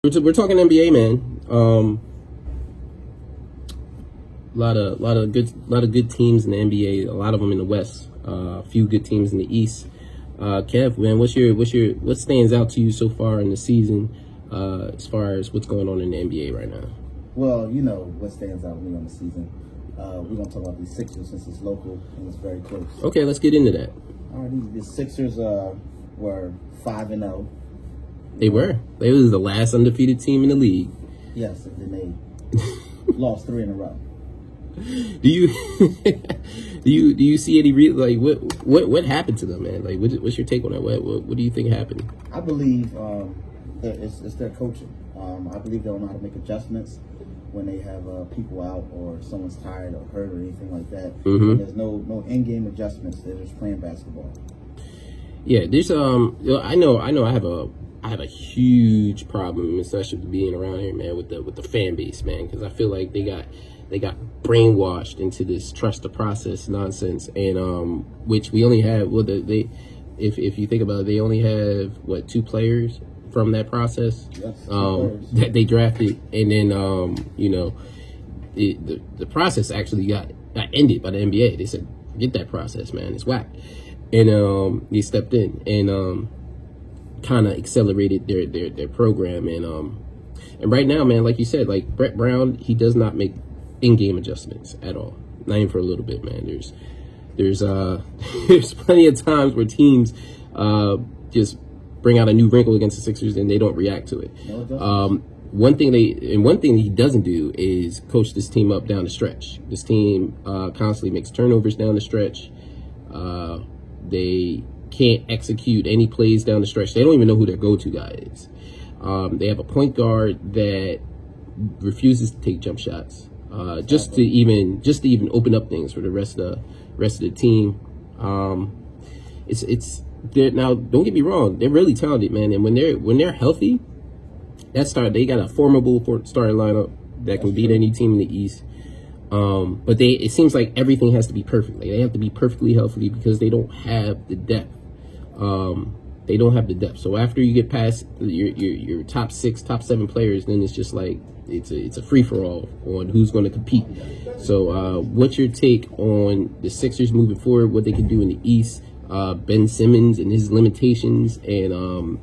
We're talking NBA, man. Lot of good teams in the NBA. A lot of them in the West. A few good teams in the East. Kev, man, what stands out to you so far in the season, as far as what's going on in the NBA right now? Well, you know what stands out with me on the season. We're gonna talk about these Sixers since it's local and it's very close. Okay, let's get into that. All right, the Sixers were 5-0. They were. They was the last undefeated team in the league. Yes, and then they lost 3 in a row. Do you do you see any what happened to them, man? Like, what's your take on that? What do you think happened? I believe that it's their coaching. I believe they'll know how to make adjustments when they have people out or someone's tired or hurt or anything like that. And there's no in-game adjustments. They're just playing basketball. Yeah, there's I know I have a huge problem, especially being around here, man, with the fan base, man, because I feel like they got brainwashed into this trust the process nonsense, and which we only have. Well, if you think about it, they only have 2 players from that process. Yes, that they drafted, and then the process actually got ended by the NBA. They said, "Get that process, man. It's whack," and they stepped in and kind of accelerated their program, and right now, man, like you said, like Brett Brown, he does not make in-game adjustments at all, not even for a little bit, man. There's plenty of times where teams just bring out a new wrinkle against the Sixers and they don't react to it. One thing he doesn't do is coach this team up down the stretch. This team constantly makes turnovers down the stretch. They can't execute any plays down the stretch. They don't even know who their go-to guy is. They have a point guard that refuses to take jump shots, just to even open up things for the rest of the team. Now, don't get me wrong, they're really talented, man, and when they're healthy, they got a formidable starting lineup that can beat any team in the East. But it seems like everything has to be perfect. Like, they have to be perfectly healthy because they don't have the depth. They don't have the depth. So after you get past your top 6, top 7 players, then it's just like it's a free for all on who's going to compete. So what's your take on the Sixers moving forward? What they can do in the East? Ben Simmons and his limitations, and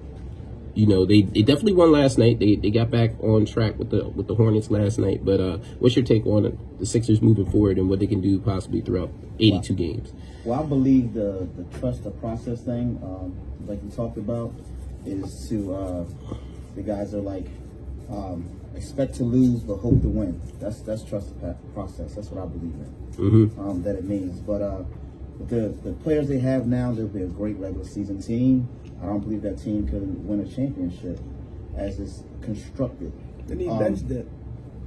they definitely won last night. They got back on track with the Hornets last night. But what's your take on the Sixers moving forward and what they can do possibly throughout 82 games? Well, I believe the trust the process thing, like you talked about, is to the guys are like expect to lose but hope to win. That's trust the process. That's what I believe in. That it means, but the players they have now, they'll be a great regular season team. I don't believe that team could win a championship as it's constructed. They need bench depth.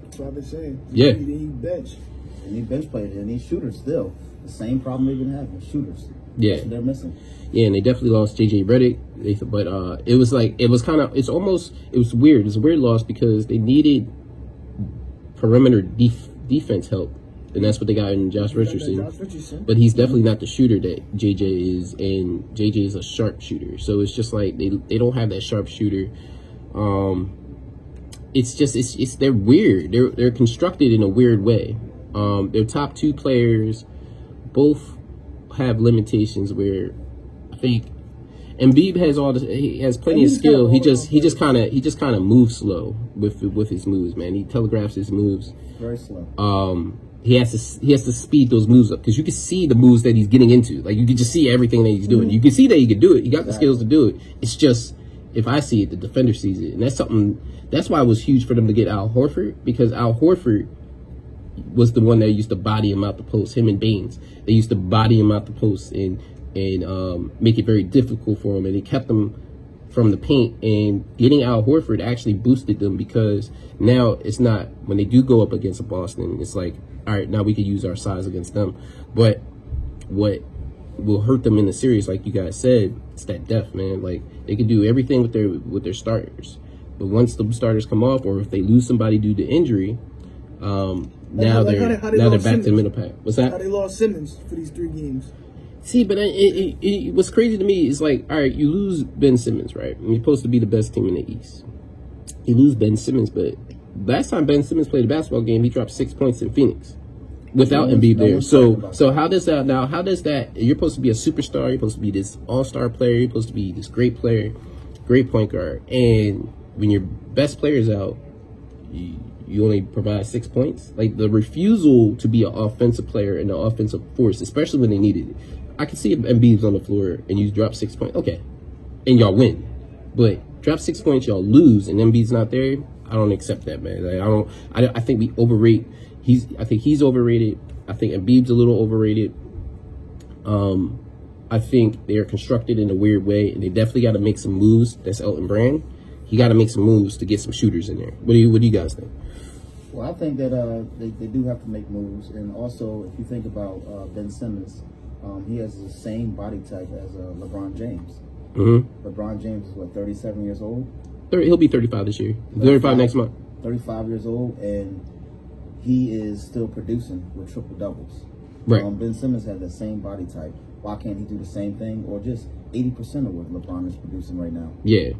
That's what I've been saying. Yeah. They need bench. They need bench players. They need shooters still. The same problem they've been having, shooters. Yeah. That's what they're missing. Yeah, and they definitely lost J.J. Redick. But it was weird. It's a weird loss because they needed perimeter defense help. And that's what they got in Josh Richardson. But he's definitely not the shooter that JJ is, and JJ is a sharp shooter. So it's just like they don't have that sharp shooter. They're weird. They're constructed in a weird way. Their top 2 players both have limitations where I think Embiid has plenty of skill. He just kind of moves slow with his moves, man. He telegraphs his moves. Very slow. He has to speed those moves up because you can see the moves that he's getting into. Like, you can just see everything that he's doing. You can see that he can do it. He got the skills to do it. It's just, if I see it, the defender sees it. And that's why it was huge for them to get Al Horford, because Al Horford was the one that used to body him out the post, him and Baines. They used to body him out the post and make it very difficult for him. And it kept them from the paint, and getting Al Horford actually boosted them because now it's not, when they do go up against a Boston, it's like, all right, now we can use our size against them. But what will hurt them in the series, like you guys said, it's that depth, man. Like, they can do everything with their starters, but once the starters come off, or if they lose somebody due to injury, now they're back to the middle pack. What's that? How they lost Simmons for these 3 games. See, but what's crazy to me is, like, all right, you lose Ben Simmons, right? And you're supposed to be the best team in the East. he lose Ben Simmons, but last time Ben Simmons played a basketball game, he dropped 6 points in Phoenix without Embiid there. So how does that now? How does that? You're supposed to be a superstar. You're supposed to be this all-star player. You're supposed to be this great player, great point guard. And when your best player is out, you only provide 6 points. Like the refusal to be an offensive player and an offensive force, especially when they needed it. I can see Embiid's on the floor and you drop 6 points. Okay, and y'all win, but drop 6 points, y'all lose, and Embiid's not there. I don't accept that, man. Like, I think we overrate. I think he's overrated. I think Embiid's a little overrated. I think they're constructed in a weird way, and they definitely got to make some moves. That's Elton Brand. He got to make some moves to get some shooters in there. What do you guys think? Well, I think that they do have to make moves, and also if you think about Ben Simmons, he has the same body type as LeBron James. Mm-hmm. LeBron James is what, 37 years old? He'll be 35 this year. 35 next month. 35 years old, and he is still producing with triple doubles. Right. Ben Simmons has the same body type. Why can't he do the same thing, or just 80% of what LeBron is producing right now? Yeah,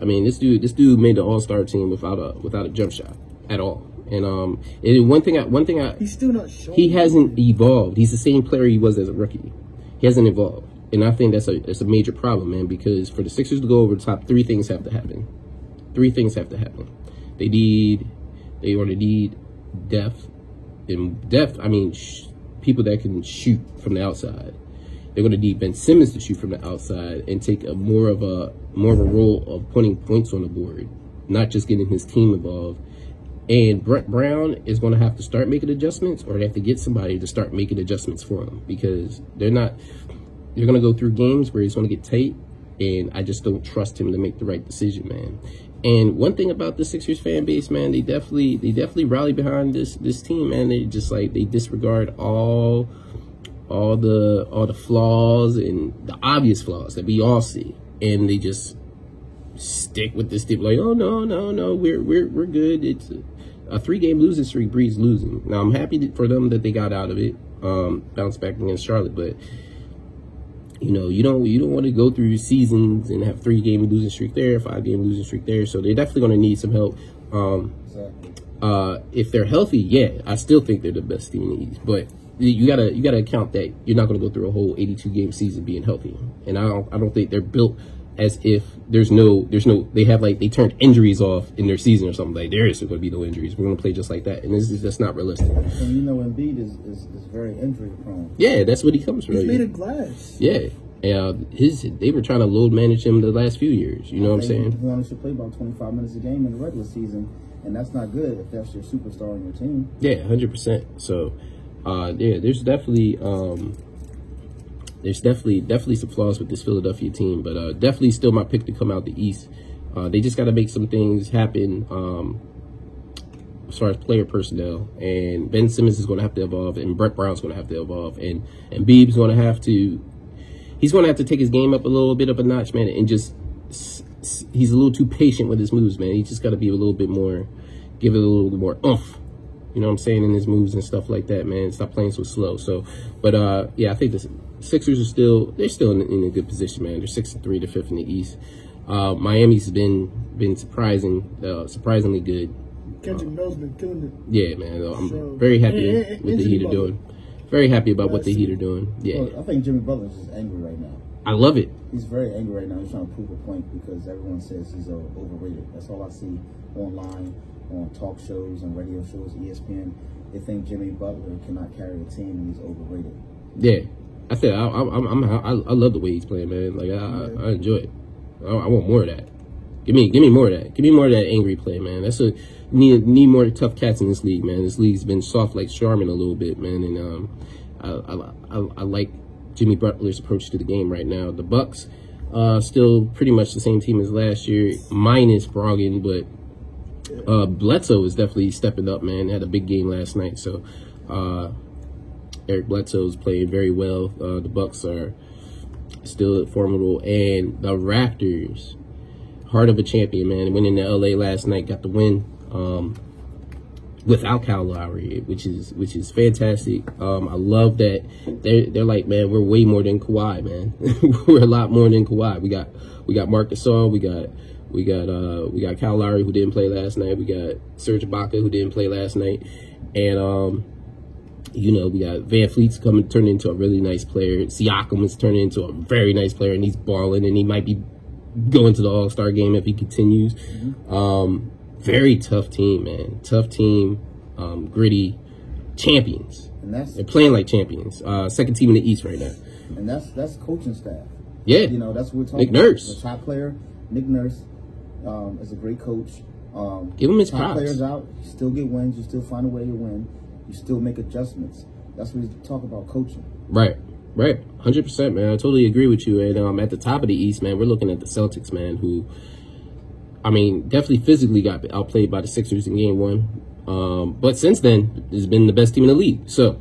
I mean this dude made the All-Star team without a jump shot at all. And one thing he's still not showing. He hasn't evolved. He's the same player he was as a rookie. He hasn't evolved. And I think that's a major problem, man, because for the Sixers to go over the top, three things have to happen. Three things have to happen. They need depth. And depth, I mean, people that can shoot from the outside. They're going to need Ben Simmons to shoot from the outside and take more of a role of putting points on the board, not just getting his team involved. And Brett Brown is going to have to start making adjustments, or they have to get somebody to start making adjustments for him, because they're going to go through games where he's going to get tight, and I just don't trust him to make the right decision, man. And one thing about the Sixers fan base, man, they definitely rally behind this team, man. They just they disregard all the flaws and the obvious flaws that we all see, and they just stick with this tip like, oh no, we're good. It's a 3-game losing streak breeds losing. Now I'm happy for them that they got out of it, bounced back against Charlotte, but you don't want to go through seasons and have 3-game losing streak there, 5-game losing streak there. So they're definitely going to need some help. Exactly. If they're healthy, yeah, I still think they're the best team in the East, but you gotta account that you're not going to go through a whole 82-game season being healthy, and I don't think they're built as if there's no they turned injuries off in their season or something. Like, there is going to be no injuries. We're going to play just like that, and this is just not realistic. And Embiid is very injury prone. Yeah, that's what he comes from. He's made of glass. Yeah, they were trying to load manage him the last few years. You know what I'm saying? He only should play about 25 minutes a game in the regular season, and that's not good if that's your superstar on your team. Yeah, 100%. So, there's definitely some flaws with this Philadelphia team, but definitely still my pick to come out the East. They just got to make some things happen as far as player personnel, and Ben Simmons is going to have to evolve, and Brett Brown's going to have to evolve, and Beeb's going to have to take his game up a little bit of a notch, man, and just he's a little too patient with his moves, man. He just got to be a little bit more, give it a little bit more oomph. You know what I'm saying, in his moves and stuff like that, man. Stop playing so slow. So, but I think the Sixers are still in a good position, man. They're 6-3, they're 5th in the East. Miami's been surprisingly good. Kendrick Mill's been killing it. Yeah, man. I'm very happy with the Heat are doing. Very happy about what the Heat are doing. Yeah. Well, I think Jimmy Butler's just angry right now. I love it. He's very angry right now. He's trying to prove a point because everyone says he's overrated. That's all I see online, on talk shows and radio shows, ESPN. They think Jimmy Butler cannot carry a team and he's overrated. Yeah, I said I love the way he's playing, man. Like I enjoy it. I want more of that. Give me more of that. Give me more of that angry play, man. Need more tough cats in this league, man. This league's been soft like Charmin a little bit, man. And I like Jimmy Butler's approach to the game right now. The Bucks still pretty much the same team as last year, minus Brogdon, but Bledsoe is definitely stepping up, man. Had a big game last night, so Eric Bledsoe's playing very well. The Bucks are still formidable, and the Raptors, heart of a champion, man. Went into LA last night, got the win without Kyle Lowry, which is fantastic. I love that they're like, man, we're way more than Kawhi, man. We're a lot more than Kawhi. We got Marc Gasol, we got We got Kyle Lowry, who didn't play last night. We got Serge Ibaka, who didn't play last night. And, we got Van Fleet's turning into a really nice player. Siakam is turning into a very nice player, and he's balling, and he might be going to the All-Star game if he continues. Very tough team, man. Tough team, gritty, champions. And they're playing like champions. Second team in the East right now. And that's coaching staff. Yeah. That's what we're talking Nick about. Nurse. The top player, Nick Nurse, is a great coach. Give him his top props. Players out, you still get wins, you still find a way to win, you still make adjustments. That's what we talk about coaching. Right. 100%, man. I totally agree with you. And at the top of the East, man, we're looking at the Celtics, man, who, I mean, definitely physically got outplayed by the Sixers in Game 1. But since then, it's been the best team in the league. So,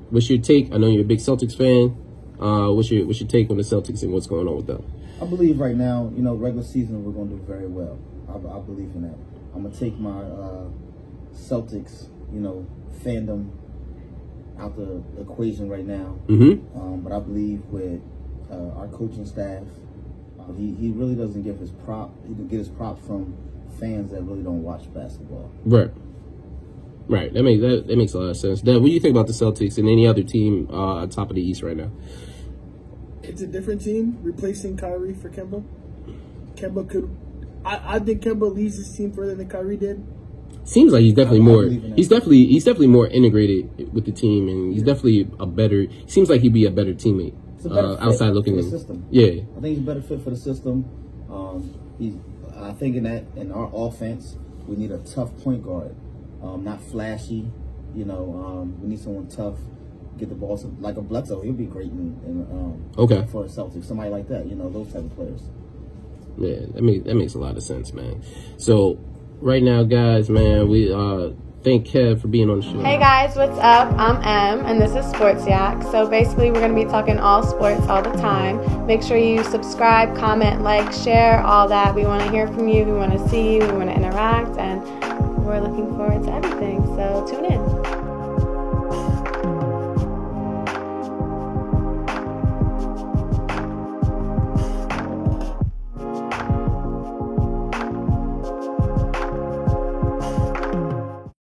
what's your take? I know you're a big Celtics fan. What's your take on the Celtics and what's going on with them? I believe right now, regular season, we're going to do very well. I believe in that. I'm going to take my Celtics, fandom out the equation right now. But I believe with our coaching staff, he really doesn't give his prop. He can get his prop from fans that really don't watch basketball. Right. That makes a lot of sense. Dad, what do you think about the Celtics and any other team on top of the East right now? It's a different team replacing Kyrie for Kemba. Kemba could. I think Kemba leads this team further than Kyrie did. Seems like he's definitely more. He's definitely more integrated with the team, and he's definitely a better. Seems like he'd be a better teammate outside looking in. System. Yeah, I think he's a better fit for the system. I think in our offense, we need a tough point guard, not flashy. We need someone tough. Get the ball like a Bledsoe. He'll be great for the Celtics. Somebody like that. Those type of players. Yeah, that makes a lot of sense, man. So right now, guys, man, we thank Kev for being on the show. Hey guys, what's up? I'm Em, and this is Sports Yak. So basically, we're going to be talking all sports all the time. Make sure you subscribe, comment, like, share, all that. We want to hear from you. We want to see you. We want to interact, and we're looking forward to everything. So tune in.